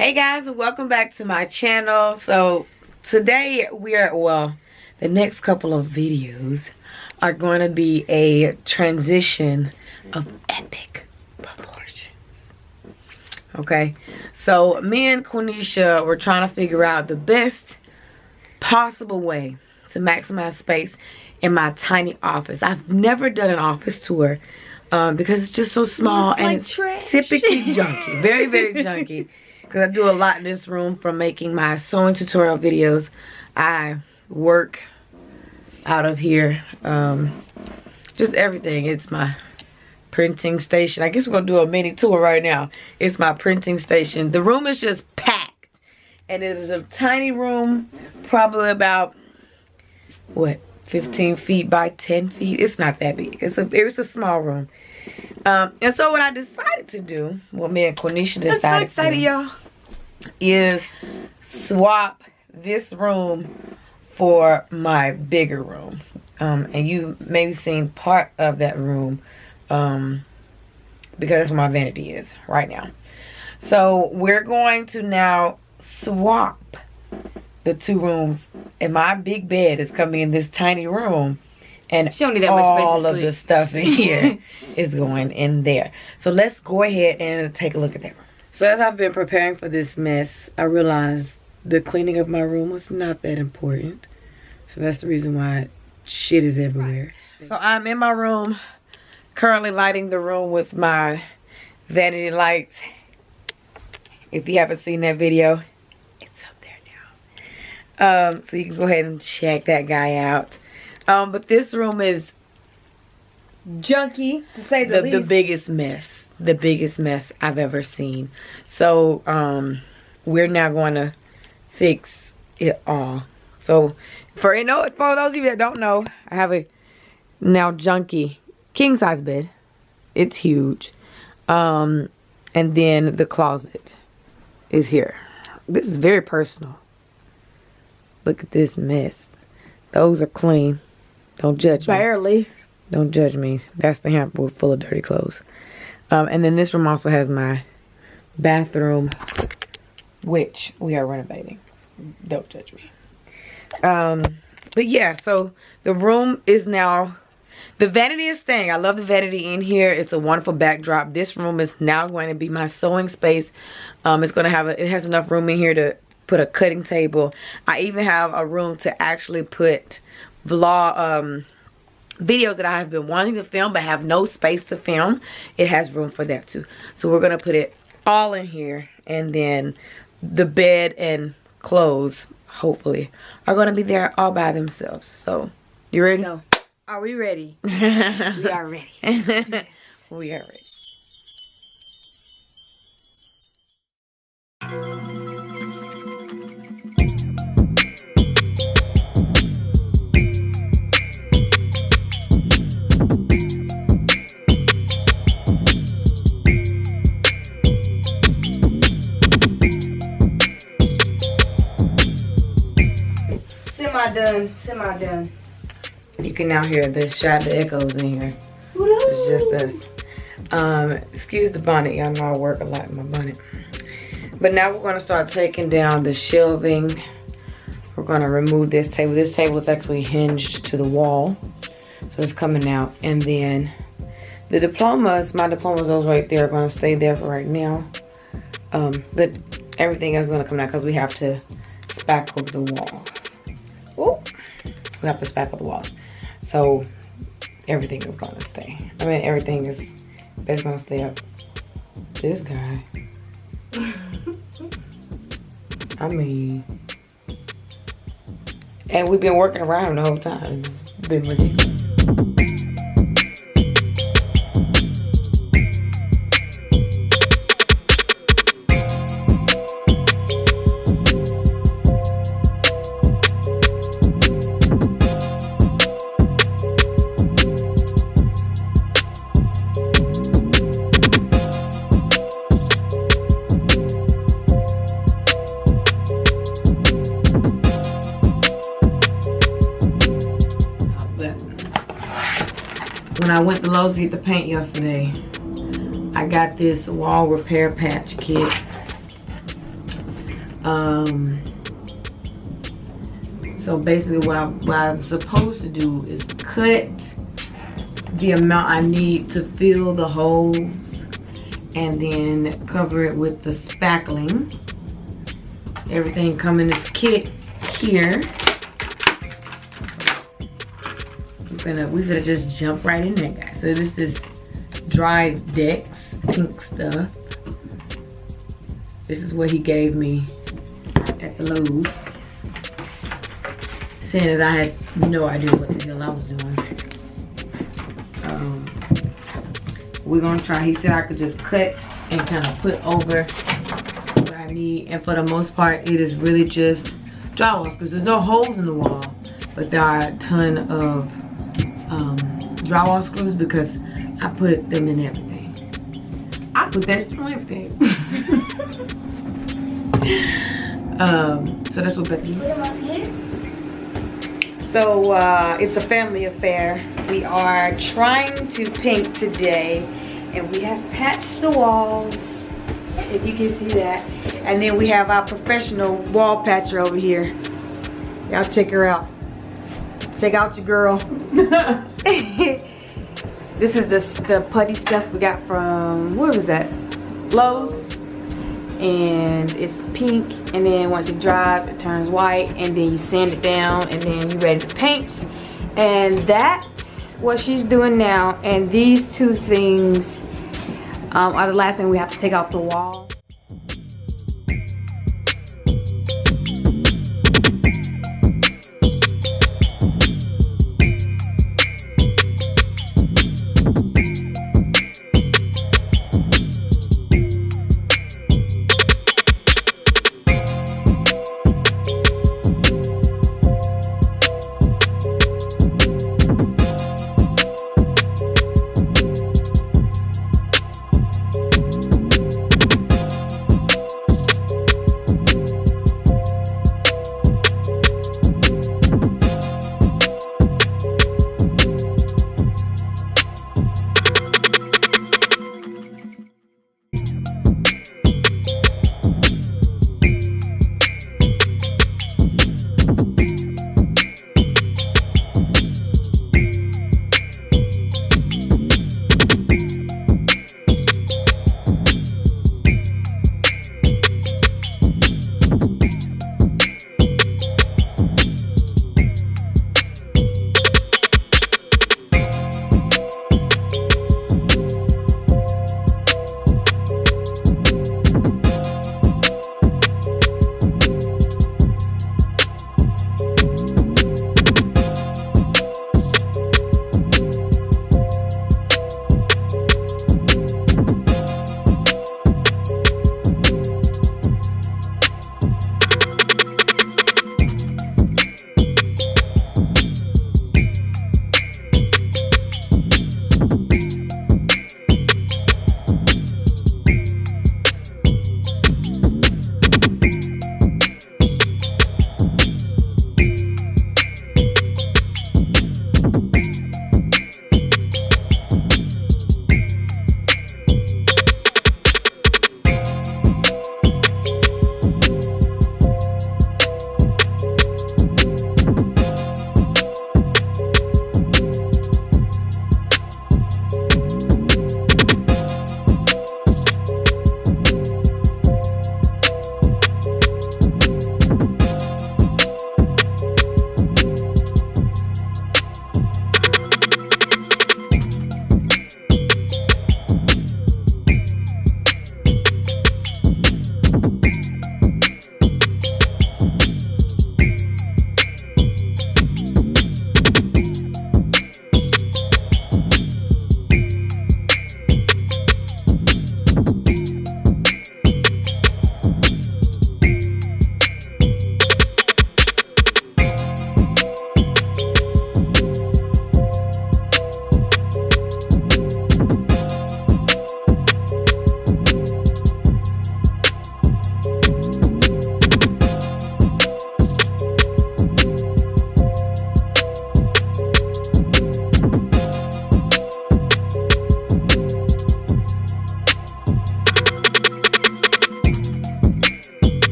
Hey guys, welcome back to my channel. So today the next couple of videos are going to be a transition of epic proportions. Okay, so me and Quenisha were trying to figure out the best possible way to maximize space in my tiny office. I've never done an office tour because it's just so small and it's typically junky, very junky. Because I do a lot in this room, from making my sewing tutorial videos. I work out of here. Just everything. It's my printing station. I guess we're going to do a mini tour right now. It's my printing station. The room is just packed. And it is a tiny room. Probably about, what, 15 feet by 10 feet. It's not that big. It's a small room. And so what I decided to do, what me and Quenisha decided to do, is swap this room for my bigger room. And you maybe seen part of that room because that's where my vanity is right now. So we're going to now swap the two rooms, and my big bed is coming in this tiny room. And she don't need that much space all of the stuff in here is going in there. So let's go ahead and take a look at that room. So as I've been preparing for this mess, I realized the cleaning of my room was not that important. So that's the reason why shit is everywhere. So I'm in my room, currently lighting the room with my vanity lights. If you haven't seen that video, it's up there now. So you can go ahead and check that guy out. But this room is junky, to say the least. The biggest mess I've ever seen. So we're now going to fix it all. So for those of you that don't know, I have a now junky king size bed. It's huge. And then the closet is here. This is very personal. Look at this mess. Those are clean. Don't judge me. Barely. Don't judge me. That's the hamper full of dirty clothes. And then this room also has my bathroom, which we are renovating. Don't judge me. But yeah, so the room is now, the vanity is staying. I love the vanity in here. It's a wonderful backdrop. This room is now going to be my sewing space. It's going to have it has enough room in here to put a cutting table. I even have a room to actually put vlog videos that I have been wanting to film but have no space to film. It has room for that too. So we're gonna put it all in here, and then the bed and clothes hopefully are gonna be there all by themselves. So you ready? So are we ready? We are ready. We are ready. Semi-done. You can now hear the echoes in here. It's just us. Excuse the bonnet. Y'all know I work a lot in my bonnet. But now we're going to start taking down the shelving. We're going to remove this table. This table is actually hinged to the wall. So it's coming out. And then the diplomas, my diplomas, those right there, are going to stay there for right now. But everything else is going to come out because we have to spackle the walls. Ooh. We have to spackle the walls. So everything is going to stay. I mean, everything is going to stay up. This guy. I mean, and we've been working around the whole time. It's been ridiculous. When I went to Lowe's to get the paint yesterday, I got this wall repair patch kit. So basically what I'm supposed to do is cut the amount I need to fill the holes and then cover it with the spackling. Everything come in this kit here. We're gonna just jump right in there, guys. So this is dry decks, pink stuff. This is what he gave me at the Lowe's, saying that I had no idea what the hell I was doing. We're gonna try. He said I could just cut and kind of put over what I need, and for the most part it is really just drywall because there's no holes in the wall, but there are a ton of drywall screws because I put them in everything. I put that in everything. So that's what Becky did. So it's a family affair. We are trying to paint today, and we have patched the walls, if you can see that. And then we have our professional wall patcher over here. Y'all check her out. Check out your girl. This is the putty stuff we got from, where was that? Lowe's. And it's pink, and then once it dries it turns white, and then you sand it down, and then you're ready to paint. And that's what she's doing now. And these two things are the last thing we have to take off the wall.